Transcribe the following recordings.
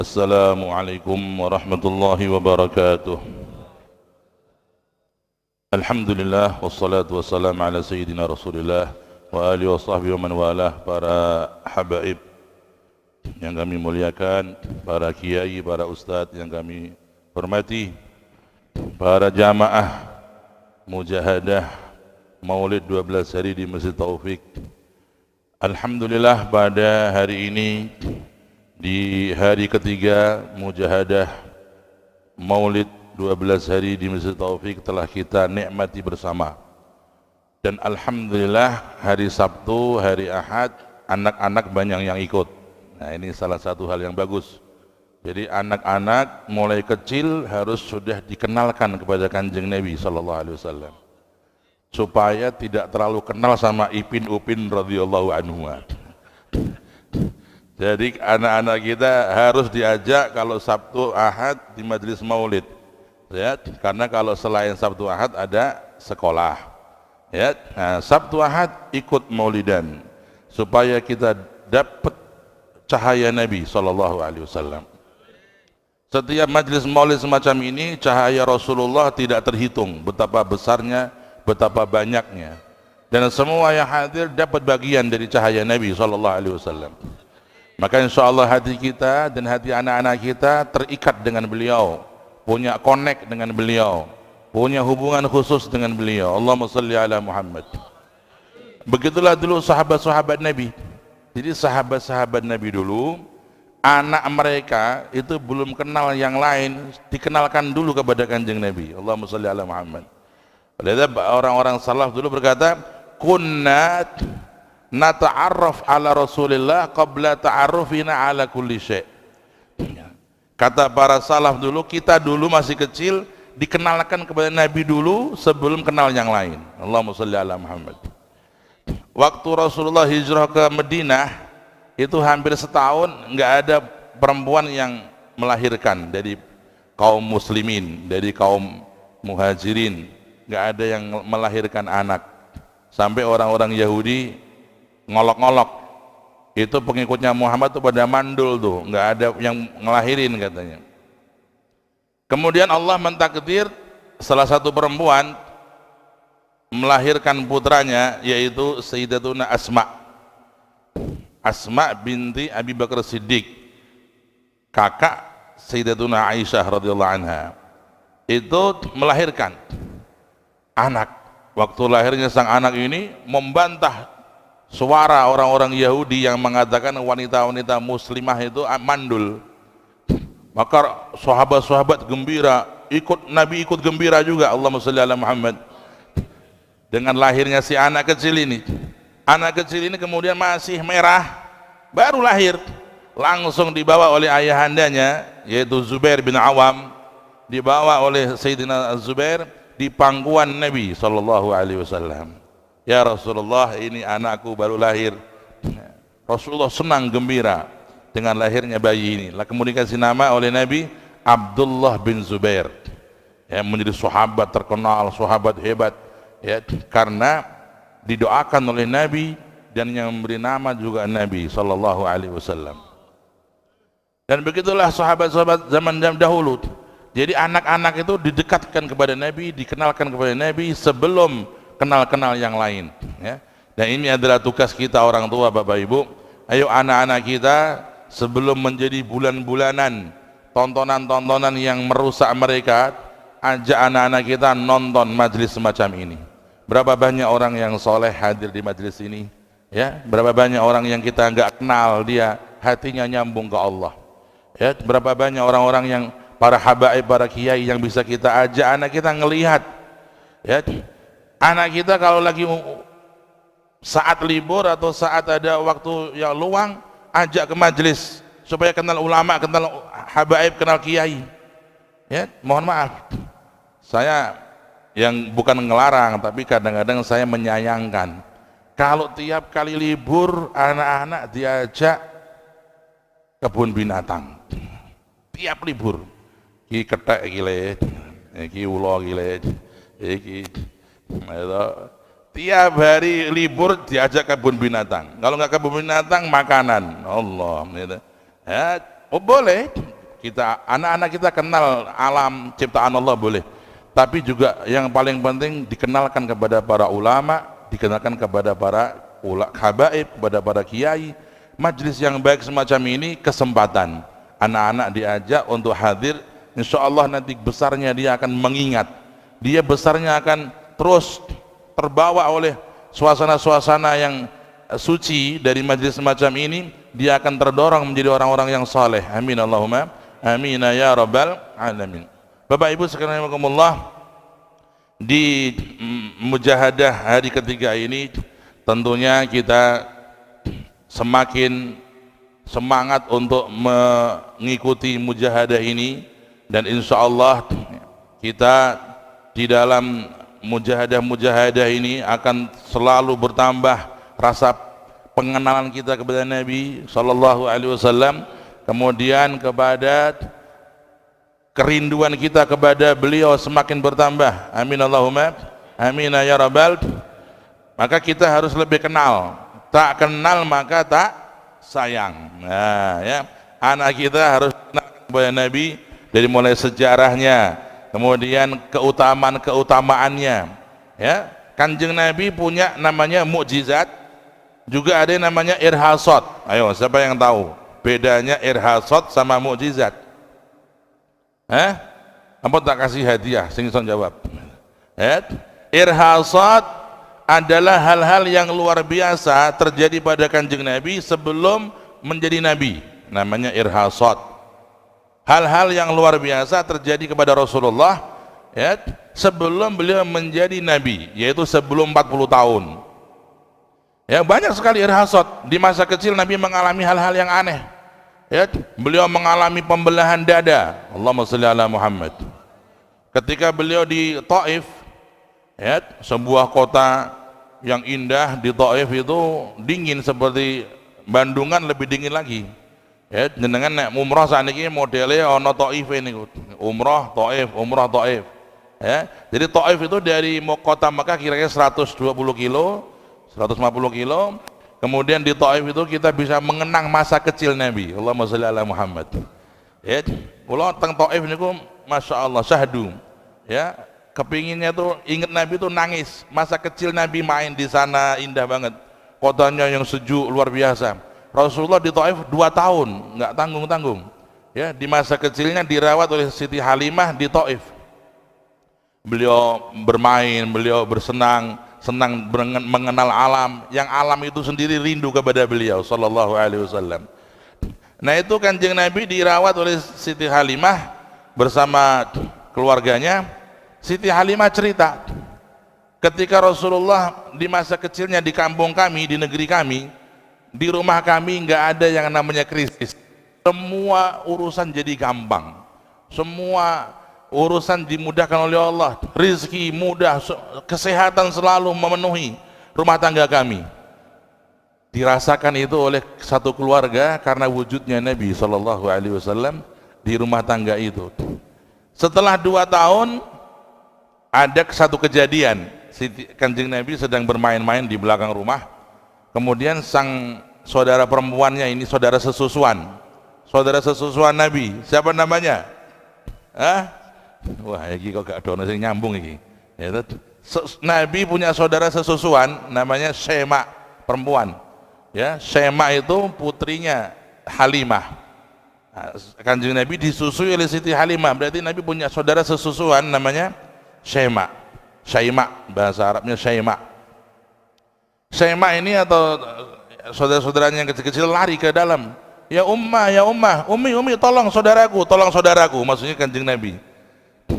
Assalamualaikum warahmatullahi wabarakatuh. Alhamdulillah wassalatu wassalamu ala sayyidina Rasulillah wa alihi wa sahbihi wa man walah. Para habaib yang kami muliakan, para kiai, para ustadz yang kami hormati, para jamaah mujahadah Maulid 12 hari di Masjid Taufik. Alhamdulillah pada hari ini, di hari ketiga mujahadah Maulid 12 hari di Masjid Taufik telah kita nikmati bersama. Dan alhamdulillah hari Sabtu, hari Ahad, anak-anak banyak yang ikut. Nah, ini salah satu hal yang bagus. Jadi anak-anak mulai kecil harus sudah dikenalkan kepada Kanjeng Nabi SAW, supaya tidak terlalu kenal sama Ipin Upin radhiyallahu anhu. Jadi anak-anak kita harus diajak kalau Sabtu Ahad di majelis Maulid, ya, karena kalau selain Sabtu Ahad ada sekolah, ya. Nah, Sabtu Ahad ikut Maulidan supaya kita dapat cahaya Nabi SAW. Setiap majelis Maulid semacam ini cahaya Rasulullah tidak terhitung betapa besarnya, betapa banyaknya, dan semua yang hadir dapat bagian dari cahaya Nabi SAW. Maka insya Allah hati kita dan hati anak-anak kita terikat dengan beliau, punya connect dengan beliau, punya hubungan khusus dengan beliau. Allahumma salli ala Muhammad. Begitulah dulu sahabat-sahabat Nabi. Jadi sahabat-sahabat Nabi dulu, anak mereka itu belum kenal yang lain, dikenalkan dulu kepada Kanjeng Nabi. Allahumma salli ala Muhammad. Orang-orang salaf dulu berkata, kunna nata'arraf ala Rasulillah qabla ta'arrufina ala kulli syai'. Kata para salaf dulu, kita dulu masih kecil dikenalkan kepada Nabi dulu sebelum kenal yang lain. Allahumma shalli ala Muhammad. Waktu Rasulullah hijrah ke Madinah itu hampir setahun nggak ada perempuan yang melahirkan dari kaum muslimin, dari kaum muhajirin, nggak ada yang melahirkan anak. Sampai orang-orang Yahudi ngolok-ngolok, itu pengikutnya Muhammad tuh pada mandul tuh, nggak ada yang ngelahirin katanya. Kemudian Allah mentakdir salah satu perempuan melahirkan putranya, yaitu Sayyidatuna Asma binti Abi Bakar Siddiq, kakak Sayyidatuna Aisyah radhiyallahu anha. Itu melahirkan anak. Waktu lahirnya sang anak ini membantah suara orang-orang Yahudi yang mengatakan wanita-wanita muslimah itu mandul. Maka sahabat-sahabat gembira, Nabi ikut gembira juga. Allahumma shalli ala Muhammad. Dengan lahirnya si anak kecil ini. Anak kecil ini kemudian masih merah, baru lahir, langsung dibawa oleh ayahandanya, yaitu Zubair bin Awam, dibawa oleh Sayyidina Zubair di pangkuan Nabi SAW. Ya Rasulullah, ini anakku baru lahir. Rasulullah senang gembira dengan lahirnya bayi ini. Kemudian dikasih nama oleh Nabi Abdullah bin Zubair, ya, menjadi sahabat terkenal, sahabat hebat, ya, karena didoakan oleh Nabi dan yang memberi nama juga Nabi SAW. Dan begitulah sahabat-sahabat zaman dahulu. Jadi anak-anak itu didekatkan kepada Nabi, dikenalkan kepada Nabi sebelum kenal-kenal yang lain, ya. Dan ini adalah tugas kita orang tua, Bapak Ibu. Ayo anak-anak kita sebelum menjadi bulan-bulanan tontonan-tontonan yang merusak mereka, ajak anak-anak kita nonton majelis semacam ini. Berapa banyak orang yang soleh hadir di majelis ini, ya? Berapa banyak orang yang kita nggak kenal, dia hatinya nyambung ke Allah, ya? Berapa banyak orang-orang yang para habaib, para kiai yang bisa kita ajak anak kita ngelihat, ya. Anak kita kalau lagi saat libur atau saat ada waktu yang luang, ajak ke majelis supaya kenal ulama, kenal habaib, kenal kiai, ya. Mohon maaf, saya yang bukan ngelarang, tapi kadang-kadang saya menyayangkan kalau tiap kali libur anak-anak diajak kebun binatang, tiap libur, ki ketek gile, ki ulo gile, ki tiap hari libur diajak kebun binatang. Kalau nggak kebun binatang, makanan. Allah, gitu. Ya, oh boleh, kita, anak-anak kita kenal alam ciptaan Allah boleh, tapi juga yang paling penting dikenalkan kepada para ulama, dikenalkan kepada para habaib, kepada para kiai. Majlis yang baik semacam ini kesempatan anak-anak diajak untuk hadir, insya Allah nanti besarnya dia akan mengingat, dia besarnya akan terus terbawa oleh suasana-suasana yang suci dari majlis semacam ini, dia akan terdorong menjadi orang-orang yang saleh. Amin Allahumma amin ya rabbal alamin. Bapak Ibu sekalian rahimakumullah, di mujahadah hari ketiga ini tentunya kita semakin semangat untuk mengikuti mujahadah ini, dan insya Allah kita di dalam mujahadah ini akan selalu bertambah rasa pengenalan kita kepada Nabi Sallallahu Alaihi Wasallam, kemudian kepada kerinduan kita kepada beliau semakin bertambah. Amin Allahumma amin ya rabbal. Maka kita harus lebih kenal, tak kenal maka tak sayang. Nah, ya, anak kita harus kenal kepada Nabi dari mulai sejarahnya, kemudian keutamaannya. Ya, Kanjeng Nabi punya namanya mukjizat, juga ada yang namanya irhasot. Ayo, siapa yang tahu bedanya irhasot sama mukjizat? Apa tak kasih hadiah? Sing son jawab. Irhasot adalah hal-hal yang luar biasa terjadi pada Kanjeng Nabi sebelum menjadi Nabi, namanya irhasot. Hal-hal yang luar biasa terjadi kepada Rasulullah, ya, sebelum beliau menjadi Nabi, yaitu sebelum 40 tahun. Ya, banyak sekali irhasot. Di masa kecil Nabi mengalami hal-hal yang aneh. Ya, beliau mengalami pembelahan dada. Allahumma sholli ala Muhammad. Ketika beliau di Taif, ya, sebuah kota yang indah, di Taif itu dingin seperti Bandungan, lebih dingin lagi. Ya, jenengan nek umrah saniki modelnya ono Taif ini, umrah Taif. Ya, jadi Taif itu dari kota Mekah kira-kira 120 kilo, 150 kilo. Kemudian di Taif itu kita bisa mengenang masa kecil Nabi. Allahumma sholli ala Muhammad. Ya, kula teng Taif niku masya Allah syahdu. Ya, kepinginnya tuh ingat Nabi tuh nangis. Masa kecil Nabi main di sana indah banget. Kotanya yang sejuk luar biasa. Rasulullah di Taif 2 tahun, nggak tanggung-tanggung. Ya, di masa kecilnya dirawat oleh Siti Halimah di Taif. Beliau bermain, beliau bersenang, senang mengenal alam, yang alam itu sendiri rindu kepada beliau sallallahu alaihi wasallam. Nah, itu Kanjeng Nabi dirawat oleh Siti Halimah bersama keluarganya. Siti Halimah cerita, ketika Rasulullah di masa kecilnya di kampung kami, di negeri kami, di rumah kami nggak ada yang namanya krisis. Semua urusan jadi gampang, semua urusan dimudahkan oleh Allah, rezeki mudah, kesehatan selalu memenuhi rumah tangga kami. Dirasakan itu oleh satu keluarga karena wujudnya Nabi Shallallahu Alaihi Wasallam di rumah tangga itu. Setelah 2 tahun ada satu kejadian, Kanjeng Nabi sedang bermain-main di belakang rumah, kemudian sang saudara perempuannya ini saudara sesusuan Nabi, siapa namanya? Wah, iki kok gak ada sing nyambung iki. Ya, Nabi punya saudara sesusuan namanya Syema, perempuan. Ya, Syema itu putrinya Halimah. Nah, Kanjeng Nabi disusui oleh Siti Halimah, berarti Nabi punya saudara sesusuan namanya Syema. Bahasa Arabnya Syema. Syema ini atau saudara-saudaranya yang kecil-kecil lari ke dalam. Ya ummah, Umi, tolong saudaraku, maksudnya Kanjeng Nabi.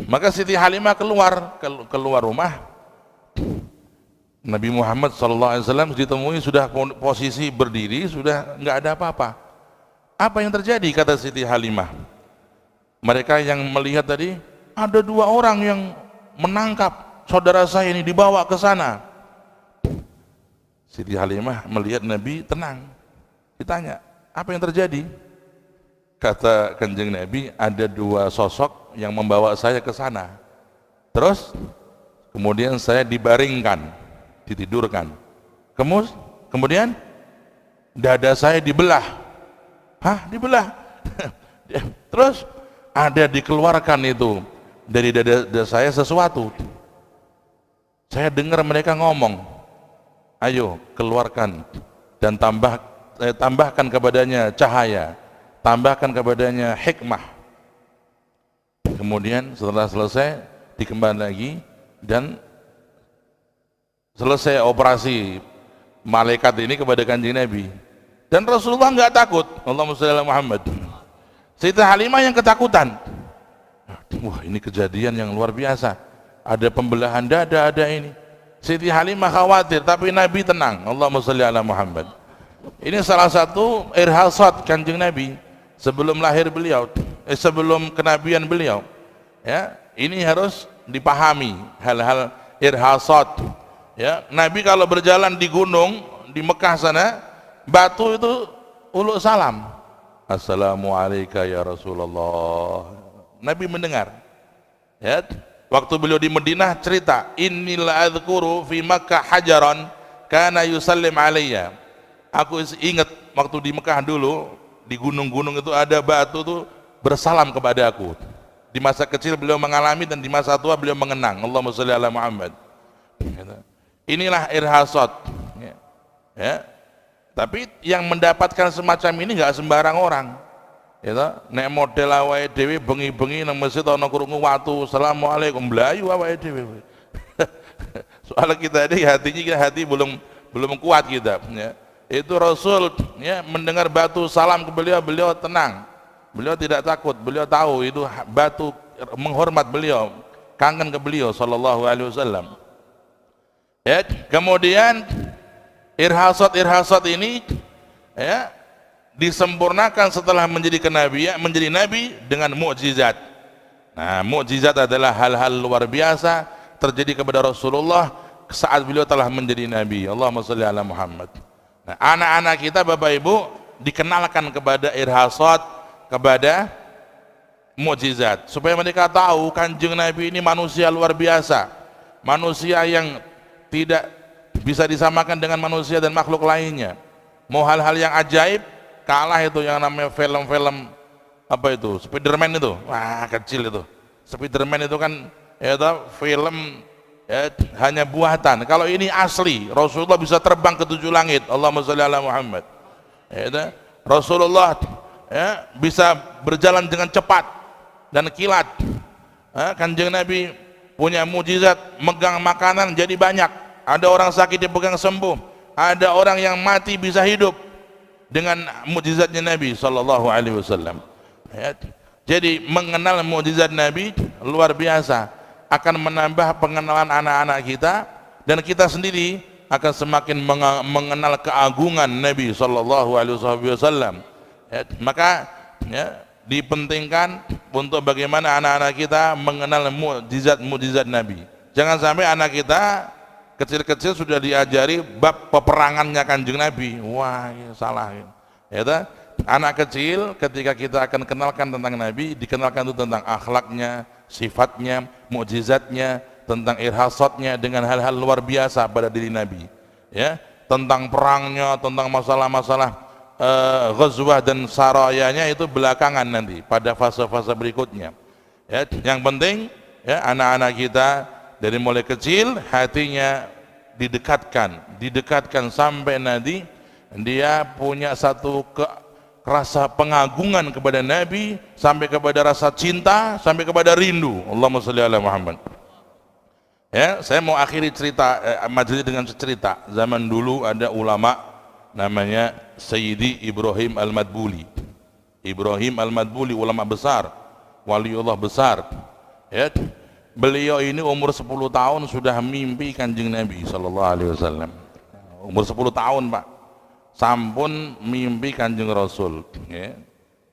Maka Siti Halimah keluar rumah. Nabi Muhammad SAW ditemui sudah posisi berdiri, sudah nggak ada apa-apa. Apa yang terjadi, kata Siti Halimah? Mereka yang melihat tadi, ada 2 orang yang menangkap saudara saya ini, dibawa ke sana. Siti Halimah melihat Nabi tenang, ditanya, apa yang terjadi? Kata Kanjeng Nabi, ada 2 sosok yang membawa saya ke sana. Terus kemudian saya dibaringkan, ditidurkan. Kemudian dada saya dibelah. Hah, dibelah? Terus ada dikeluarkan itu dari dada saya sesuatu. Saya dengar mereka ngomong, ayo keluarkan dan tambahkan kepadanya cahaya, tambahkan kepadanya hikmah. Kemudian setelah selesai dikembali lagi dan selesai operasi malaikat ini kepada Kanjeng Nabi. Dan Rasulullah nggak takut. Allahumma shalli ala Muhammad. Sayyidah Halimah yang ketakutan. Wah, ini kejadian yang luar biasa. Ada pembelahan dada, ada ini. Siti Halimah khawatir, tapi Nabi tenang. Allahumma shalli ala Muhammad. Ini salah satu irhasat Kanjeng Nabi sebelum lahir beliau, sebelum kenabian beliau. Ya, ini harus dipahami hal-hal irhasat. Ya, Nabi kalau berjalan di gunung di Mekah sana, batu itu uluk salam. Assalamualaikum ya Rasulullah. Nabi mendengar. Ya, waktu beliau di Madinah cerita, innila adzkuru fi Makkah hajaran kana yusallim alayya. Aku ingat waktu di Mekah dulu, di gunung-gunung itu ada batu tuh bersalam kepada aku. Di masa kecil beliau mengalami dan di masa tua beliau mengenang. Allahumma shalli ala Muhammad. Inilah irhasat. Ya. Tapi yang mendapatkan semacam ini nggak sembarang orang. Ya, nek model awake dhewe bengi-bengi nang masjid ana krungu watu, assalamualaikum, mlayu awake dhewe. Soal kita ini hati belum kuat kita, ya. Itu Rasul ya mendengar batu salam ke beliau, beliau tenang. Beliau tidak takut, beliau tahu itu batu menghormat beliau, kangen ke beliau sallallahu alaihi wasallam. Ya, kemudian irhasat ini ya disempurnakan setelah menjadi kenabian, menjadi nabi dengan mukjizat. Nah, mukjizat adalah hal-hal luar biasa terjadi kepada Rasulullah saat beliau telah menjadi nabi. Allahumma shalli ala Muhammad. Nah, anak-anak kita Bapak Ibu dikenalkan kepada irhasat, kepada mukjizat supaya mereka tahu Kanjeng Nabi ini manusia luar biasa, manusia yang tidak bisa disamakan dengan manusia dan makhluk lainnya. Mau hal-hal yang ajaib, kalah itu yang namanya film-film apa itu, Spiderman itu, wah kecil itu. Spiderman itu kan ya film ya, hanya buatan. Kalau ini asli, Rasulullah bisa terbang ke 7 langit. Allahumma shalli ala Muhammad. Ya, Rasulullah ya, bisa berjalan dengan cepat dan kilat. Kanjeng Nabi punya mukjizat, megang makanan jadi banyak. Ada orang sakit dipegang sembuh, ada orang yang mati bisa hidup dengan mukjizatnya Nabi sallallahu alaihi wasallam. Ya. Jadi mengenal mukjizat Nabi luar biasa, akan menambah pengenalan anak-anak kita dan kita sendiri akan semakin mengenal keagungan Nabi sallallahu alaihi wasallam. Ya, maka ya, dipentingkan untuk bagaimana anak-anak kita mengenal mukjizat Nabi. Jangan sampai anak kita kecil-kecil sudah diajari bab peperangannya Kanjeng Nabi. Wah, ya, salah. Ya, anak kecil ketika kita akan kenalkan tentang Nabi, dikenalkan itu tentang akhlaknya, sifatnya, mukjizatnya, tentang irhasatnya dengan hal-hal luar biasa pada diri Nabi. Ya, tentang perangnya, tentang masalah-masalah ghazwah dan sarayanya itu belakangan nanti pada fase-fase berikutnya. Ya, yang penting ya anak-anak kita dari mulai kecil hatinya didekatkan sampai nanti dia punya satu rasa pengagungan kepada Nabi, sampai kepada rasa cinta, sampai kepada rindu. Allahumma shalli ala Muhammad. Ya, saya mau akhiri cerita majelis dengan cerita. Zaman dulu ada ulama namanya Sayyidi Ibrahim Al-Madbuli. Ibrahim Al-Madbuli ulama besar, waliullah besar. Ya, beliau ini umur 10 tahun sudah mimpi Kanjeng Nabi sallallahu alaihi wasallam. Umur 10 tahun, Pak. Sampun mimpi Kanjeng Rasul, ya.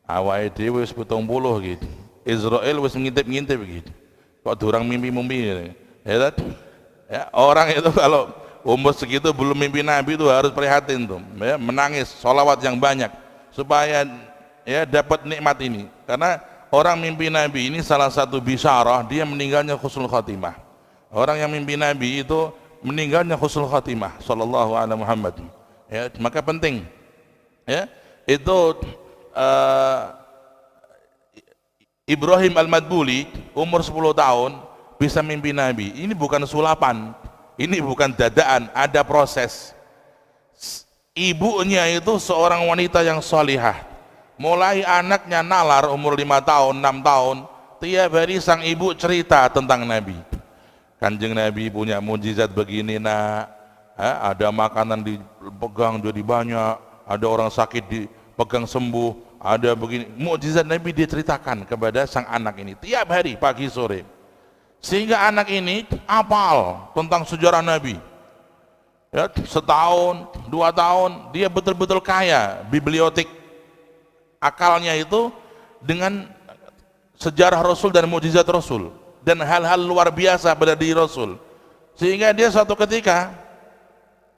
Awake dhewe wis 70 gitu. Israel wis ngintip-ngintip gitu. Kok durang mimpi-mimpi gitu. Ya, ya, orang itu kalau umur segitu belum mimpi Nabi itu harus prihatin tuh, ya, menangis, sholawat yang banyak supaya ya dapat nikmat ini. Karena orang mimpi Nabi ini salah satu bisyarah dia meninggalnya husnul khatimah. Orang yang mimpi Nabi itu meninggalnya husnul khatimah sallallahu alaihi Muhammad. Ya, maka penting ya itu Ibrahim Al-Madbuli umur 10 tahun bisa mimpi Nabi. Ini bukan sulapan, ini bukan dadaan, ada proses. Ibunya itu seorang wanita yang solihah. Mulai anaknya nalar umur 5 tahun, 6 tahun, tiap hari sang ibu cerita tentang Nabi. Kanjeng Nabi punya mujizat begini nak, ada makanan dipegang jadi banyak, ada orang sakit dipegang sembuh, ada begini. Mukjizat Nabi diceritakan kepada sang anak ini tiap hari pagi sore, sehingga anak ini hafal tentang sejarah Nabi. Ya, setahun, 2 tahun dia betul-betul kaya bibliotek akalnya itu dengan sejarah Rasul dan mukjizat Rasul dan hal-hal luar biasa pada diri Rasul, sehingga dia suatu ketika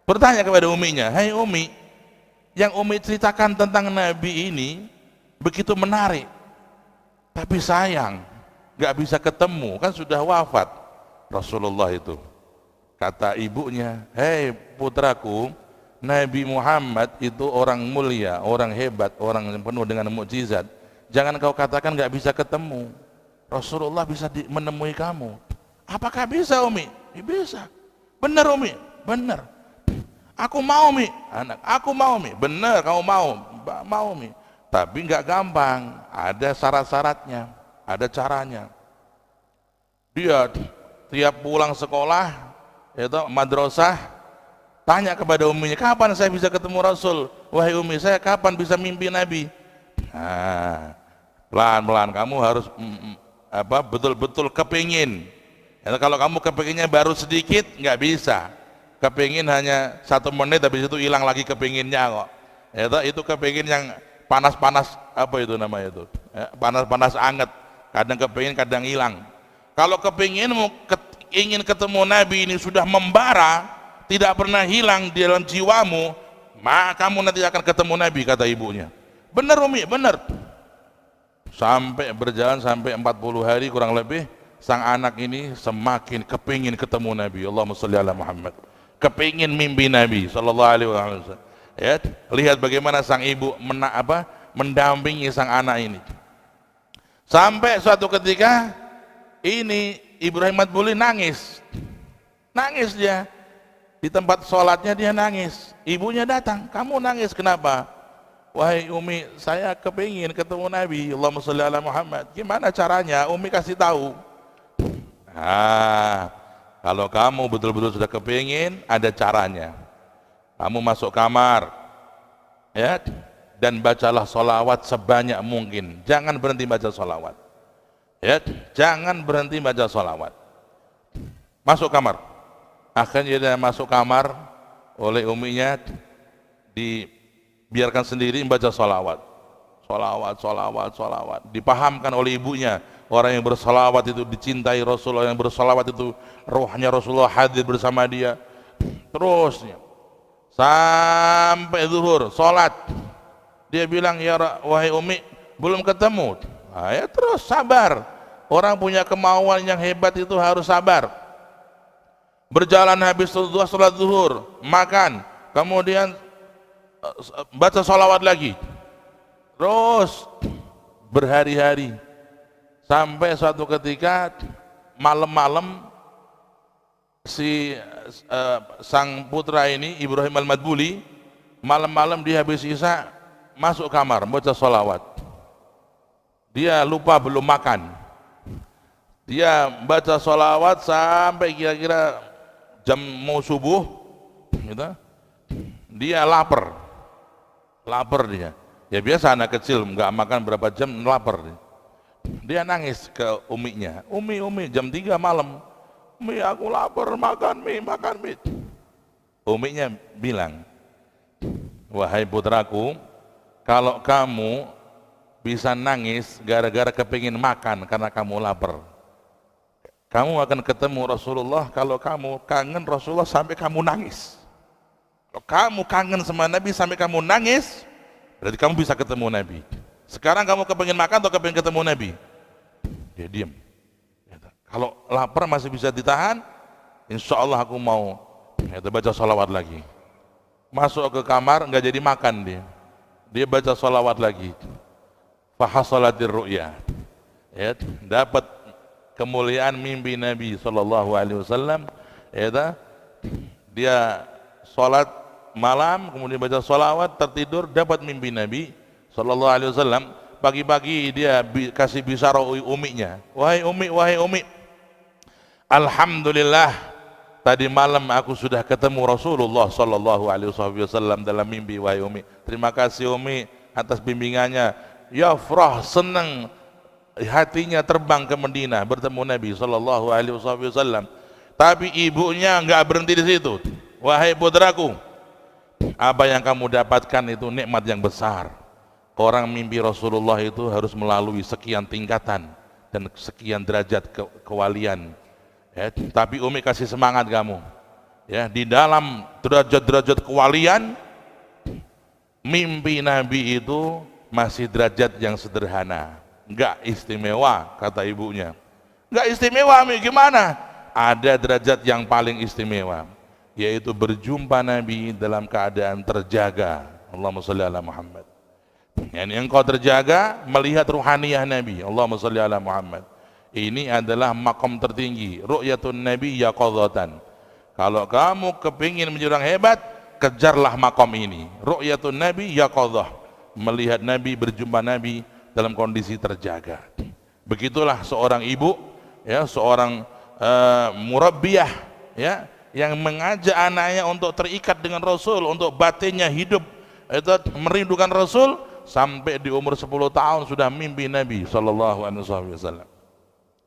bertanya kepada uminya, "Hai Umi, yang Umi ceritakan tentang Nabi ini begitu menarik, tapi sayang gak bisa ketemu, kan sudah wafat Rasulullah itu." Kata ibunya, "Hei putraku, Nabi Muhammad itu orang mulia, orang hebat, orang yang penuh dengan mukjizat. Jangan kau katakan gak bisa ketemu. Rasulullah bisa menemui kamu." "Apakah bisa Umi?" "Bisa." "Benar Umi?" "Benar." "Aku mau Mi." "Anak, aku mau Mi." "Benar kamu mau?" "Mau Mi." "Tapi nggak gampang, ada syarat-syaratnya, ada caranya." Dia tiap pulang sekolah, itu madrasah, tanya kepada uminya, "Kapan saya bisa ketemu Rasul?" "Wahai umi, saya kapan bisa mimpi Nabi?" Nah, pelan-pelan kamu harus betul-betul kepingin. Ya, kalau kamu kepinginnya baru sedikit nggak bisa. Kepingin hanya 1 menit, habis itu hilang lagi kepinginnya kok. Ya, itu kepingin yang panas-panas, apa itu namanya itu? Ya, panas-panas anget. Kadang kepingin, kadang hilang. Kalau kepinginmu ingin ketemu Nabi ini sudah membara, tidak pernah hilang di dalam jiwamu, maka kamu nanti akan ketemu Nabi, kata ibunya. "Benar Umi, benar." Sampai berjalan sampai 40 hari kurang lebih, sang anak ini semakin kepingin ketemu Nabi. Allahumma sholli ala Muhammad. Kepingin mimpi Nabi sallallahu alaihi wasallam. Ya, lihat bagaimana sang ibu mendampingi sang anak ini. Sampai suatu ketika ini Ibrahim Madbuli nangis. Nangis dia. Di tempat sholatnya dia nangis. Ibunya datang, "Kamu nangis kenapa?" "Wahai Umi, saya kepingin ketemu Nabi. Allahumma sholli ala Muhammad." "Gimana caranya?" Umi kasih tahu. Kalau kamu betul-betul sudah kepingin, ada caranya. Kamu masuk kamar, ya, dan bacalah sholawat sebanyak mungkin. Jangan berhenti baca sholawat. Ya, jangan berhenti baca sholawat. Masuk kamar. Akhirnya dia masuk kamar, oleh uminya dibiarkan sendiri membaca sholawat. Sholawat. Dipahamkan oleh ibunya, orang yang bersolawat itu dicintai Rasulullah, yang bersolawat itu rohnya Rasulullah hadir bersama dia. Terusnya sampai zuhur, sholat. Dia bilang, "Wahai Umi, belum ketemu." Ya terus sabar. Orang punya kemauan yang hebat itu harus sabar. Berjalan habis sholat zuhur, makan, kemudian baca sholawat lagi. Terus berhari-hari, sampai suatu ketika malam-malam si sang putra ini Ibrahim Al-Madbuli, malam-malam dia habis isya masuk kamar baca sholawat. Dia lupa belum makan. Dia baca sholawat sampai kira-kira jam mau subuh, gitu. Dia lapar dia. Ya biasa anak kecil nggak makan berapa jam lapar. Dia nangis ke uminya, Umi, jam 3 malam. "Mi, aku lapar, makan mie. Uminya bilang, "Wahai putraku, kalau kamu bisa nangis gara-gara kepingin makan karena kamu lapar, kamu akan ketemu Rasulullah. Kalau kamu kangen Rasulullah sampai kamu nangis. Kalau kamu kangen sama Nabi sampai kamu nangis, berarti kamu bisa ketemu Nabi. Sekarang kamu kepingin makan atau kepingin ketemu Nabi?" Dia diam. Kalau lapar masih bisa ditahan, insya Allah aku mau baca sholawat lagi. Masuk ke kamar, nggak jadi makan dia baca sholawat lagi. Fahasolatir ru'ya. ya, dapat kemuliaan mimpi Nabi sallallahu alaihi wasallam, ya, dia sholat malam kemudian baca sholawat tertidur dapat mimpi Nabi sallallahu alaihi wasallam. Pagi-pagi dia kasih bisyarah uminya, wahai umi, alhamdulillah tadi malam aku sudah ketemu Rasulullah sallallahu alaihi wasallam dalam mimpi, wahai umi. Terima kasih umi atas bimbingannya. Yafrah, senang hatinya terbang ke Madinah bertemu Nabi sallallahu alaihi wasallam. Tapi ibunya enggak berhenti di situ. Wahai putraku, apa yang kamu dapatkan itu nikmat yang besar. Orang mimpi Rasulullah itu harus melalui sekian tingkatan dan sekian derajat kewalian. Ya, tapi umi kasih semangat kamu. Ya, di dalam derajat-derajat kewalian, mimpi Nabi itu masih derajat yang sederhana, enggak istimewa, kata ibunya. Enggak istimewa, Mi, gimana? Ada derajat yang paling istimewa, yaitu berjumpa Nabi dalam keadaan terjaga. Allahumma sholli ala Muhammad. Yani engkau terjaga melihat ruhaniyah Nabi. Allahumma sholli ala Muhammad. Ini adalah makom tertinggi, ru'yatun Nabi yaqadhatan. Kalau kamu kepingin menjadi orang hebat, kejarlah makom ini, ru'yatun Nabi yaqadhah, melihat Nabi, berjumpa Nabi dalam kondisi terjaga. Begitulah seorang ibu, ya, seorang murabbiyah, ya, yang mengajak anaknya untuk terikat dengan Rasul, untuk batinnya hidup itu merindukan Rasul, sampai di umur 10 tahun sudah mimpi Nabi sallallahu alaihi wasallam.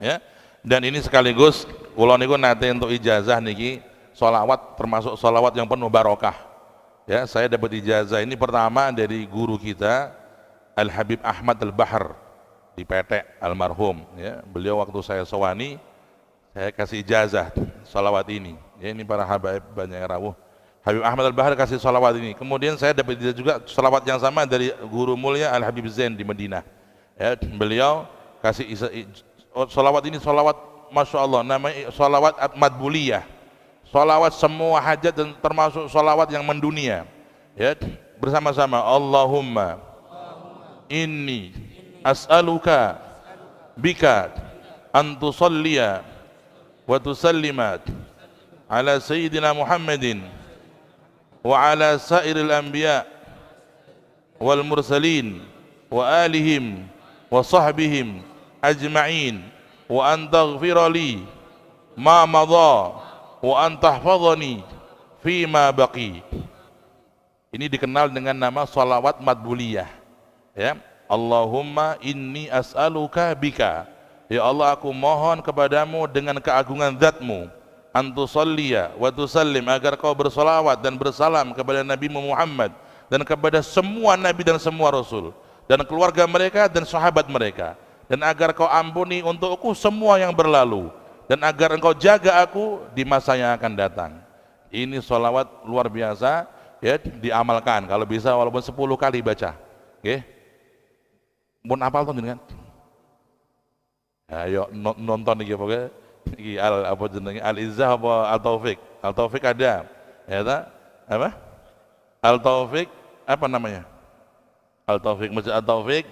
Ya, dan ini sekaligus kula niku nate untuk ijazah niki sholawat, termasuk sholawat yang penuh barokah. Ya, saya dapat ijazah ini pertama dari guru kita Al Habib Ahmad Al Bahar di PT almarhum. Ya, beliau waktu saya sowani, saya kasih ijazah sholawat ini. Ya, ini para habaib banyak yang rawuh. Habib Ahmad Al Bahar kasih sholawat ini. Kemudian saya dapat juga sholawat yang sama dari guru mulia Al Habib Zain di Madinah. Ya, beliau kasih sholawat ini, sholawat Masya Allah, namanya sholawat madbuliyah, sholawat semua hajat dan termasuk sholawat yang mendunia. Ya, bersama-sama, Allahumma inni as'aluka bika an tusalliya wa tusallimat ala sayyidina Muhammadin wa ala sairil anbiya wal mursalin wa alihim wa sahbihim ajma'in wa an taghfira li ma madha wa an tahfadhani fi ma baqi. Ini dikenal dengan nama sholawat madbuliyah. Ya, Allahumma inni as'aluka bika, ya Allah aku mohon kepadamu dengan keagungan zatmu, antusalliya wa tusallim, agar kau bersolawat dan bersalam kepada Nabi Muhammad dan kepada semua Nabi dan semua Rasul dan keluarga mereka dan sahabat mereka, dan agar kau ampuni untukku semua yang berlalu, dan agar engkau jaga aku di masa yang akan datang. Ini sholawat luar biasa, ya, diamalkan kalau bisa walaupun 10 kali baca. Oke, mun apal tuh kan? Ayo nonton nih pokoknya. Iki apa jenenge Al Izzah apa Al Taufik? Al Taufik ada, ya tak? Apa? Al Taufik apa namanya? Al Taufik, Masjid Al Taufik,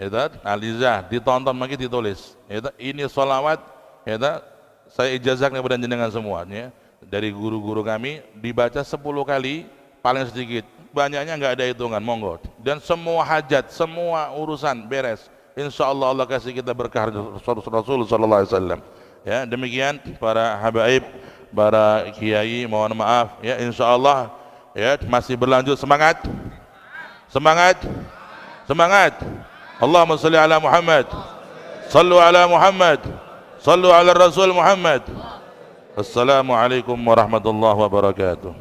ya tak? Al Izzah ditonton lagi ditulis. Ya tak? Ini sholawat, ya tak? Saya ijazah kepada jenengan semuanya dari guru-guru kami, dibaca 10 kali paling sedikit. Banyaknya enggak ada hitungan, monggo. Dan semua hajat, semua urusan beres. Insyaallah Allah kasih kita berkah Rasul sallallahu alaihi wasallam. Ya, demikian para habaib, para kiai, mohon maaf ya, insyaallah ya masih berlanjut. Semangat, semangat, semangat. Allahumma sholli ala Muhammad, sallu ala Muhammad, sallu ala Rasul Muhammad. Assalamualaikum warahmatullahi wabarakatuh.